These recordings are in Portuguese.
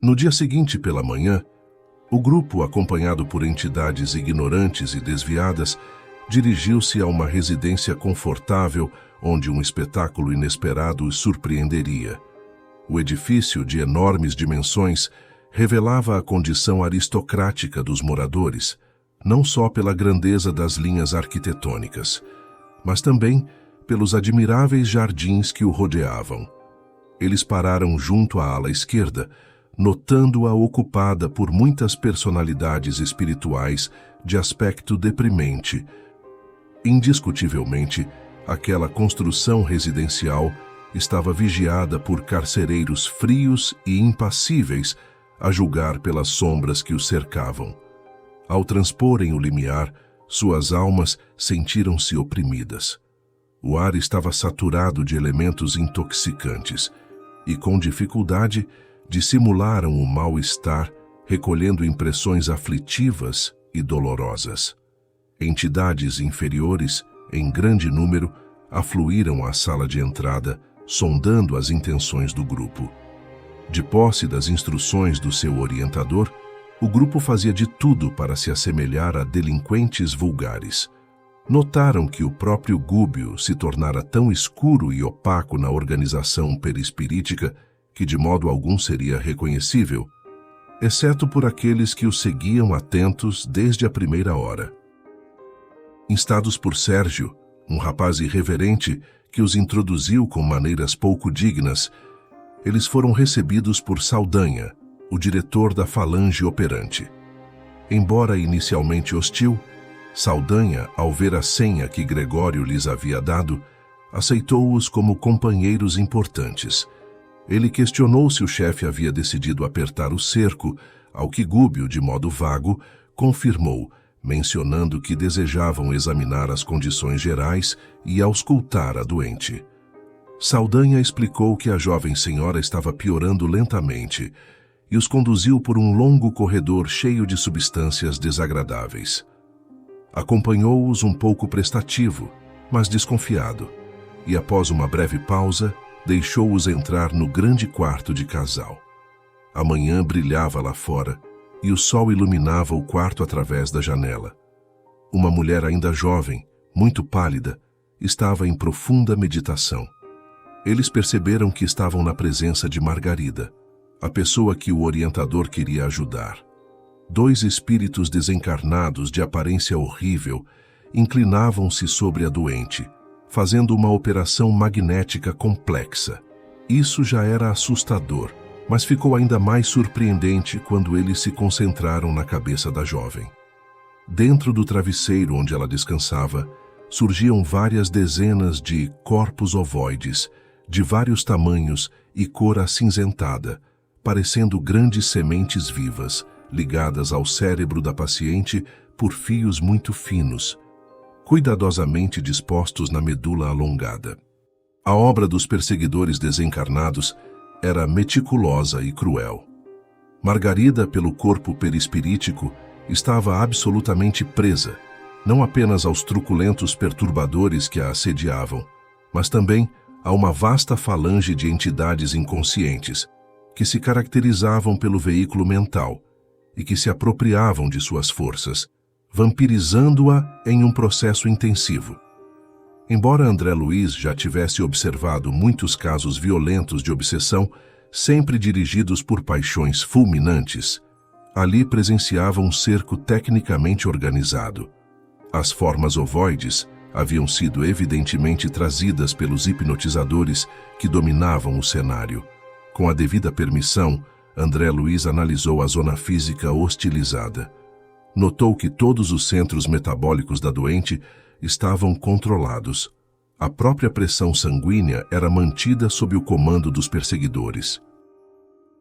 No dia seguinte pela manhã, o grupo, acompanhado por entidades ignorantes e desviadas, dirigiu-se a uma residência confortável onde um espetáculo inesperado os surpreenderia. O edifício, de enormes dimensões, revelava a condição aristocrática dos moradores, não só pela grandeza das linhas arquitetônicas, mas também pelos admiráveis jardins que o rodeavam. Eles pararam junto à ala esquerda, notando-a ocupada por muitas personalidades espirituais de aspecto deprimente. Indiscutivelmente, aquela construção residencial estava vigiada por carcereiros frios e impassíveis, a julgar pelas sombras que os cercavam. Ao transporem o limiar, suas almas sentiram-se oprimidas. O ar estava saturado de elementos intoxicantes e, com dificuldade, dissimularam o mal-estar, recolhendo impressões aflitivas e dolorosas. Entidades inferiores, em grande número, afluíram à sala de entrada, sondando as intenções do grupo. De posse das instruções do seu orientador, o grupo fazia de tudo para se assemelhar a delinquentes vulgares. Notaram que o próprio Gúbio se tornara tão escuro e opaco na organização perispirítica que de modo algum seria reconhecível, exceto por aqueles que o seguiam atentos desde a primeira hora. Instados por Sérgio, um rapaz irreverente que os introduziu com maneiras pouco dignas, eles foram recebidos por Saldanha, o diretor da falange operante. Embora inicialmente hostil, Saldanha, ao ver a senha que Gregório lhes havia dado, aceitou-os como companheiros importantes. Ele questionou se o chefe havia decidido apertar o cerco, ao que Gúbio, de modo vago, confirmou, mencionando que desejavam examinar as condições gerais e auscultar a doente. Saldanha explicou que a jovem senhora estava piorando lentamente e os conduziu por um longo corredor cheio de substâncias desagradáveis. Acompanhou-os um pouco prestativo, mas desconfiado, e após uma breve pausa, deixou-os entrar no grande quarto de casal. A manhã brilhava lá fora e o sol iluminava o quarto através da janela. Uma mulher ainda jovem, muito pálida, estava em profunda meditação. Eles perceberam que estavam na presença de Margarida, a pessoa que o orientador queria ajudar. Dois espíritos desencarnados de aparência horrível inclinavam-se sobre a doente, fazendo uma operação magnética complexa. Isso já era assustador, mas ficou ainda mais surpreendente quando eles se concentraram na cabeça da jovem. Dentro do travesseiro onde ela descansava, surgiam várias dezenas de corpos ovoides, de vários tamanhos e cor acinzentada, parecendo grandes sementes vivas, ligadas ao cérebro da paciente por fios muito finos, cuidadosamente dispostos na medula alongada. A obra dos perseguidores desencarnados era meticulosa e cruel. Margarida, pelo corpo perispirítico, estava absolutamente presa, não apenas aos truculentos perturbadores que a assediavam, mas também a uma vasta falange de entidades inconscientes, que se caracterizavam pelo veículo mental e que se apropriavam de suas forças, vampirizando-a em um processo intensivo. Embora André Luiz já tivesse observado muitos casos violentos de obsessão, sempre dirigidos por paixões fulminantes, ali presenciava um cerco tecnicamente organizado. As formas ovoides haviam sido evidentemente trazidas pelos hipnotizadores que dominavam o cenário. Com a devida permissão, André Luiz analisou a zona física hostilizada. Notou que todos os centros metabólicos da doente estavam controlados. A própria pressão sanguínea era mantida sob o comando dos perseguidores.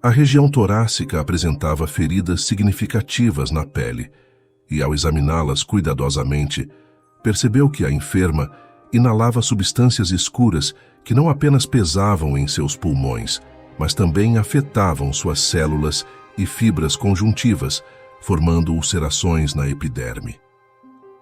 A região torácica apresentava feridas significativas na pele e, ao examiná-las cuidadosamente, percebeu que a enferma inalava substâncias escuras que não apenas pesavam em seus pulmões, mas também afetavam suas células e fibras conjuntivas, formando ulcerações na epiderme.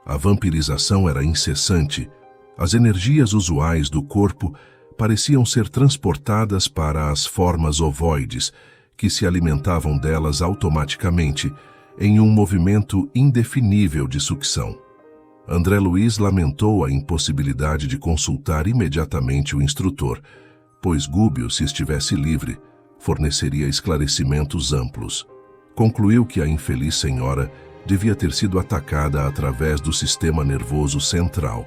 A vampirização era incessante. As energias usuais do corpo pareciam ser transportadas para as formas ovoides, que se alimentavam delas automaticamente, em um movimento indefinível de sucção. André Luiz lamentou a impossibilidade de consultar imediatamente o instrutor, pois Gúbio, se estivesse livre, forneceria esclarecimentos amplos. Concluiu que a infeliz senhora devia ter sido atacada através do sistema nervoso central,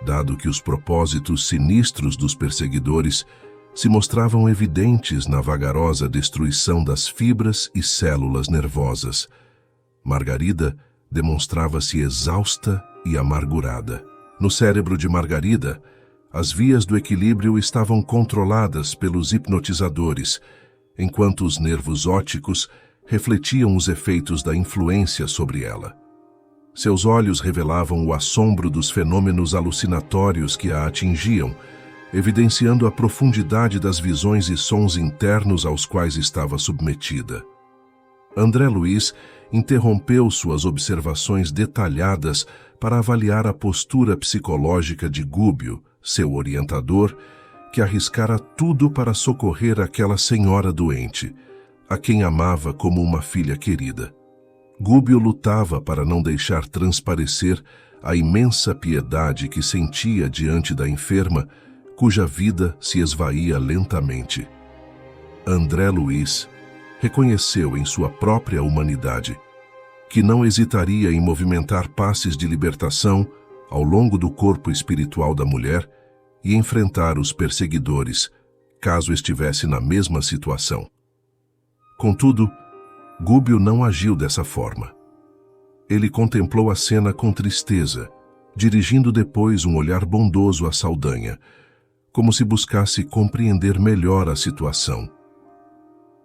dado que os propósitos sinistros dos perseguidores se mostravam evidentes na vagarosa destruição das fibras e células nervosas. Margarida demonstrava-se exausta e amargurada. No cérebro de Margarida, as vias do equilíbrio estavam controladas pelos hipnotizadores, enquanto os nervos ópticos refletiam os efeitos da influência sobre ela. Seus olhos revelavam o assombro dos fenômenos alucinatórios que a atingiam, evidenciando a profundidade das visões e sons internos aos quais estava submetida. André Luiz interrompeu suas observações detalhadas para avaliar a postura psicológica de Gúbio, seu orientador, que arriscara tudo para socorrer aquela senhora doente, a quem amava como uma filha querida. Gúbio lutava para não deixar transparecer a imensa piedade que sentia diante da enferma, cuja vida se esvaía lentamente. André Luiz reconheceu em sua própria humanidade que não hesitaria em movimentar passes de libertação ao longo do corpo espiritual da mulher e enfrentar os perseguidores, caso estivesse na mesma situação. Contudo, Gúbio não agiu dessa forma. Ele contemplou a cena com tristeza, dirigindo depois um olhar bondoso a Saldanha, como se buscasse compreender melhor a situação.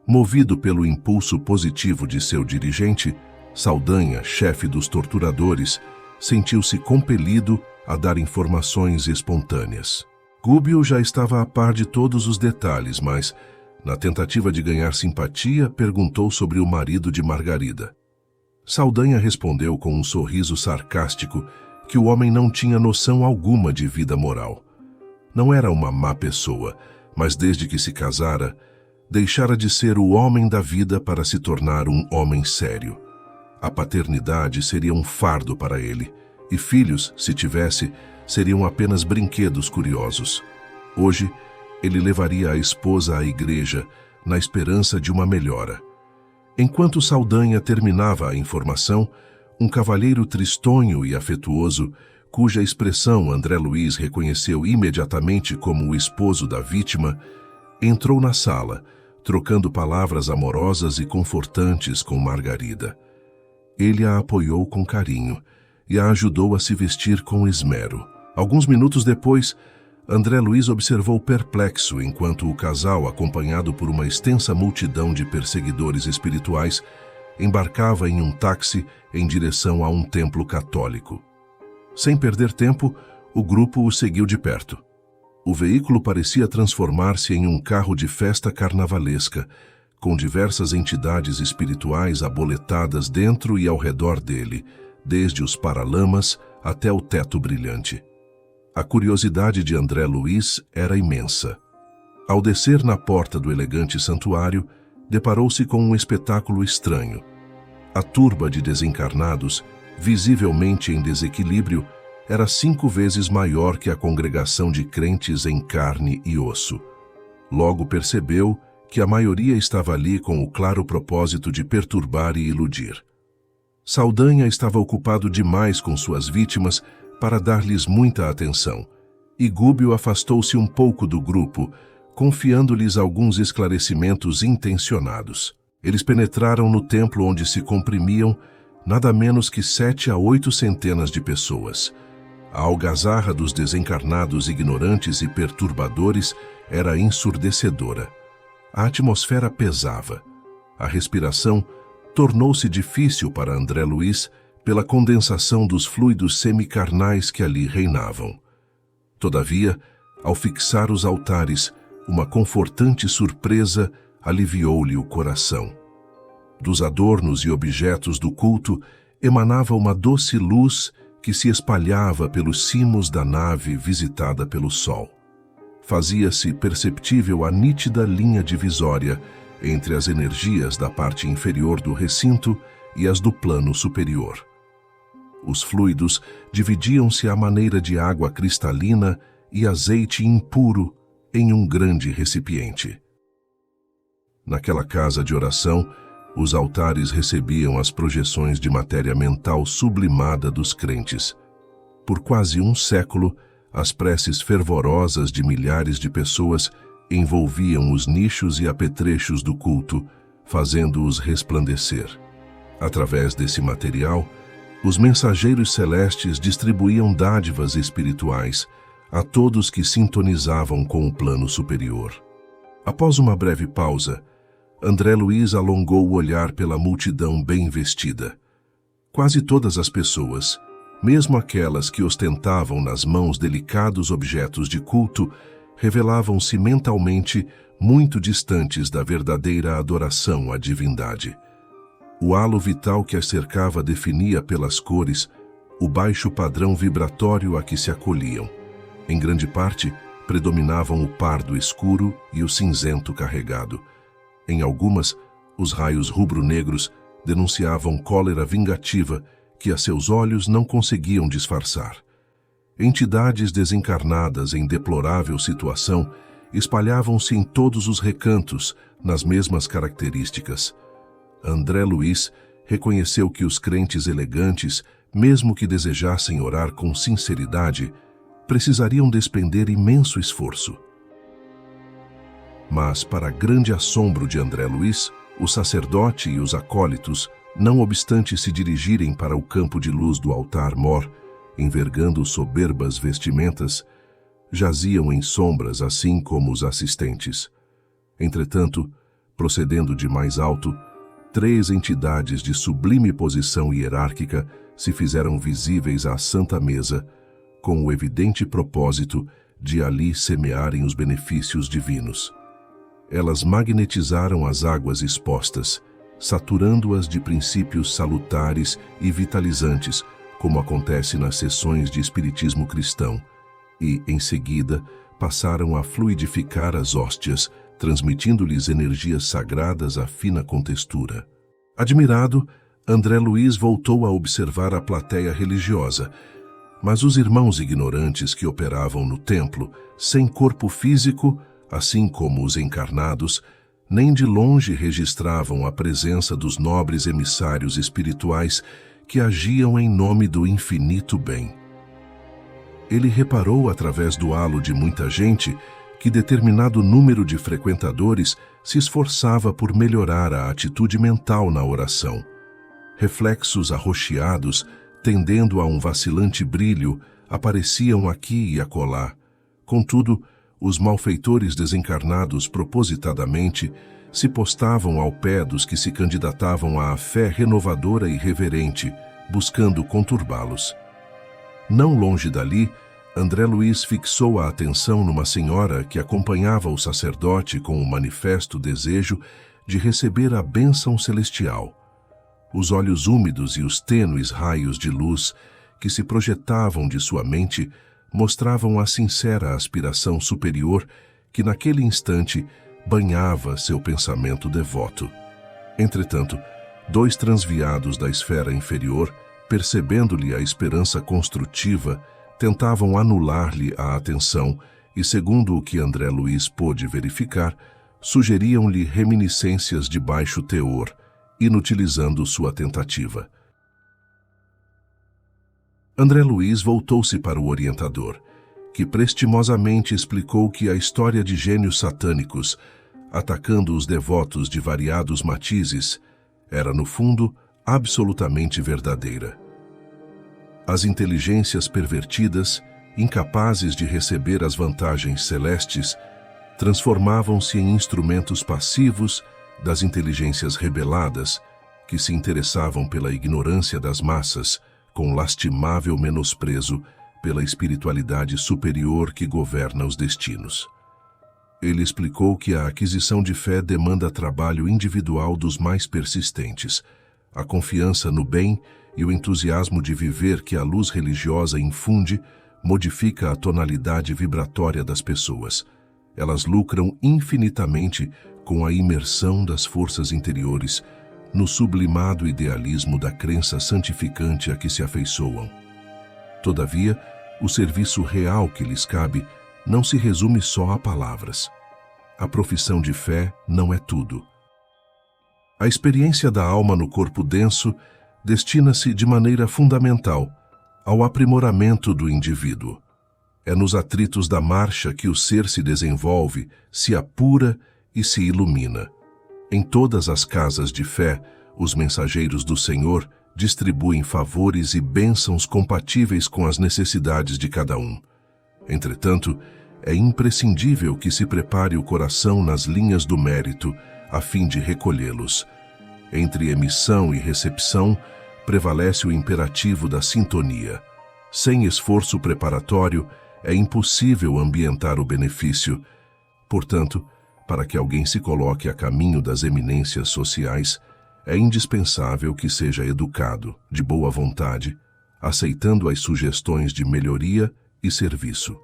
Movido pelo impulso positivo de seu dirigente, Saldanha, chefe dos torturadores, sentiu-se compelido a dar informações espontâneas. Gúbio já estava a par de todos os detalhes, mas, na tentativa de ganhar simpatia, perguntou sobre o marido de Margarida. Saldanha respondeu com um sorriso sarcástico que o homem não tinha noção alguma de vida moral. Não era uma má pessoa, mas desde que se casara, deixara de ser o homem da vida para se tornar um homem sério. A paternidade seria um fardo para ele, e filhos, se tivesse, seriam apenas brinquedos curiosos. Hoje, ele levaria a esposa à igreja, na esperança de uma melhora. Enquanto Saldanha terminava a informação, um cavalheiro tristonho e afetuoso, cuja expressão André Luiz reconheceu imediatamente como o esposo da vítima, entrou na sala, trocando palavras amorosas e confortantes com Margarida. Ele a apoiou com carinho e a ajudou a se vestir com esmero. Alguns minutos depois, André Luiz observou perplexo enquanto o casal, acompanhado por uma extensa multidão de perseguidores espirituais, embarcava em um táxi em direção a um templo católico. Sem perder tempo, o grupo o seguiu de perto. O veículo parecia transformar-se em um carro de festa carnavalesca, com diversas entidades espirituais aboletadas dentro e ao redor dele, desde os paralamas até o teto brilhante. A curiosidade de André Luiz era imensa. Ao descer na porta do elegante santuário, deparou-se com um espetáculo estranho. A turba de desencarnados, visivelmente em desequilíbrio, era 5 vezes maior que a congregação de crentes em carne e osso. Logo percebeu que a maioria estava ali com o claro propósito de perturbar e iludir. Saldanha estava ocupado demais com suas vítimas para dar-lhes muita atenção, e Gúbio afastou-se um pouco do grupo, confiando-lhes alguns esclarecimentos intencionados. Eles penetraram no templo onde se comprimiam nada menos que 7 a 8 centenas de pessoas. A algazarra dos desencarnados ignorantes e perturbadores era ensurdecedora. A atmosfera pesava. A respiração tornou-se difícil para André Luiz pela condensação dos fluidos semicarnais que ali reinavam. Todavia, ao fixar os altares, uma confortante surpresa aliviou-lhe o coração. Dos adornos e objetos do culto emanava uma doce luz que se espalhava pelos cimos da nave visitada pelo sol. Fazia-se perceptível a nítida linha divisória entre as energias da parte inferior do recinto e as do plano superior. Os fluidos dividiam-se à maneira de água cristalina e azeite impuro em um grande recipiente. Naquela casa de oração, os altares recebiam as projeções de matéria mental sublimada dos crentes. Por quase um século, as preces fervorosas de milhares de pessoas envolviam os nichos e apetrechos do culto, fazendo-os resplandecer. Através desse material, os mensageiros celestes distribuíam dádivas espirituais a todos que sintonizavam com o plano superior. Após uma breve pausa, André Luiz alongou o olhar pela multidão bem vestida. Quase todas as pessoas, mesmo aquelas que ostentavam nas mãos delicados objetos de culto, revelavam-se mentalmente muito distantes da verdadeira adoração à divindade. O halo vital que as cercava definia pelas cores o baixo padrão vibratório a que se acolhiam. Em grande parte, predominavam o pardo escuro e o cinzento carregado. Em algumas, os raios rubro-negros denunciavam cólera vingativa que a seus olhos não conseguiam disfarçar. Entidades desencarnadas em deplorável situação espalhavam-se em todos os recantos, nas mesmas características. André Luiz reconheceu que os crentes elegantes, mesmo que desejassem orar com sinceridade, precisariam despender imenso esforço. Mas, para grande assombro de André Luiz, o sacerdote e os acólitos, não obstante se dirigirem para o campo de luz do altar-mor, envergando soberbas vestimentas, jaziam em sombras assim como os assistentes. Entretanto, procedendo de mais alto, 3 entidades de sublime posição hierárquica se fizeram visíveis à Santa Mesa, com o evidente propósito de ali semearem os benefícios divinos. Elas magnetizaram as águas expostas, saturando-as de princípios salutares e vitalizantes, como acontece nas sessões de espiritismo cristão, e, em seguida, passaram a fluidificar as hóstias, transmitindo-lhes energias sagradas à fina contextura. Admirado, André Luiz voltou a observar a plateia religiosa, mas os irmãos ignorantes que operavam no templo, sem corpo físico, assim como os encarnados, nem de longe registravam a presença dos nobres emissários espirituais que agiam em nome do infinito bem. Ele reparou, através do halo de muita gente, que determinado número de frequentadores se esforçava por melhorar a atitude mental na oração. Reflexos arroxeados, tendendo a um vacilante brilho, apareciam aqui e acolá. Contudo, os malfeitores desencarnados propositadamente se postavam ao pé dos que se candidatavam à fé renovadora e reverente, buscando conturbá-los. Não longe dali, André Luiz fixou a atenção numa senhora que acompanhava o sacerdote com o manifesto desejo de receber a bênção celestial. Os olhos úmidos e os tênues raios de luz que se projetavam de sua mente mostravam a sincera aspiração superior que naquele instante banhava seu pensamento devoto. Entretanto, 2 transviados da esfera inferior, percebendo-lhe a esperança construtiva, tentavam anular-lhe a atenção e, segundo o que André Luiz pôde verificar, sugeriam-lhe reminiscências de baixo teor, inutilizando sua tentativa. André Luiz voltou-se para o orientador, que prestimosamente explicou que a história de gênios satânicos, atacando os devotos de variados matizes, era, no fundo, absolutamente verdadeira. As inteligências pervertidas, incapazes de receber as vantagens celestes, transformavam-se em instrumentos passivos das inteligências rebeladas, que se interessavam pela ignorância das massas, com lastimável menosprezo pela espiritualidade superior que governa os destinos. Ele explicou que a aquisição de fé demanda trabalho individual dos mais persistentes, a confiança no bem e o entusiasmo de viver que a luz religiosa infunde modifica a tonalidade vibratória das pessoas. Elas lucram infinitamente com a imersão das forças interiores no sublimado idealismo da crença santificante a que se afeiçoam. Todavia, o serviço real que lhes cabe não se resume só a palavras. A profissão de fé não é tudo. A experiência da alma no corpo denso destina-se de maneira fundamental ao aprimoramento do indivíduo. É nos atritos da marcha que o ser se desenvolve, se apura e se ilumina. Em todas as casas de fé, os mensageiros do Senhor distribuem favores e bênçãos compatíveis com as necessidades de cada um. Entretanto, é imprescindível que se prepare o coração nas linhas do mérito, a fim de recolhê-los. Entre emissão e recepção, prevalece o imperativo da sintonia. Sem esforço preparatório, é impossível ambientar o benefício. Portanto, para que alguém se coloque a caminho das eminências sociais, é indispensável que seja educado, de boa vontade, aceitando as sugestões de melhoria e serviço.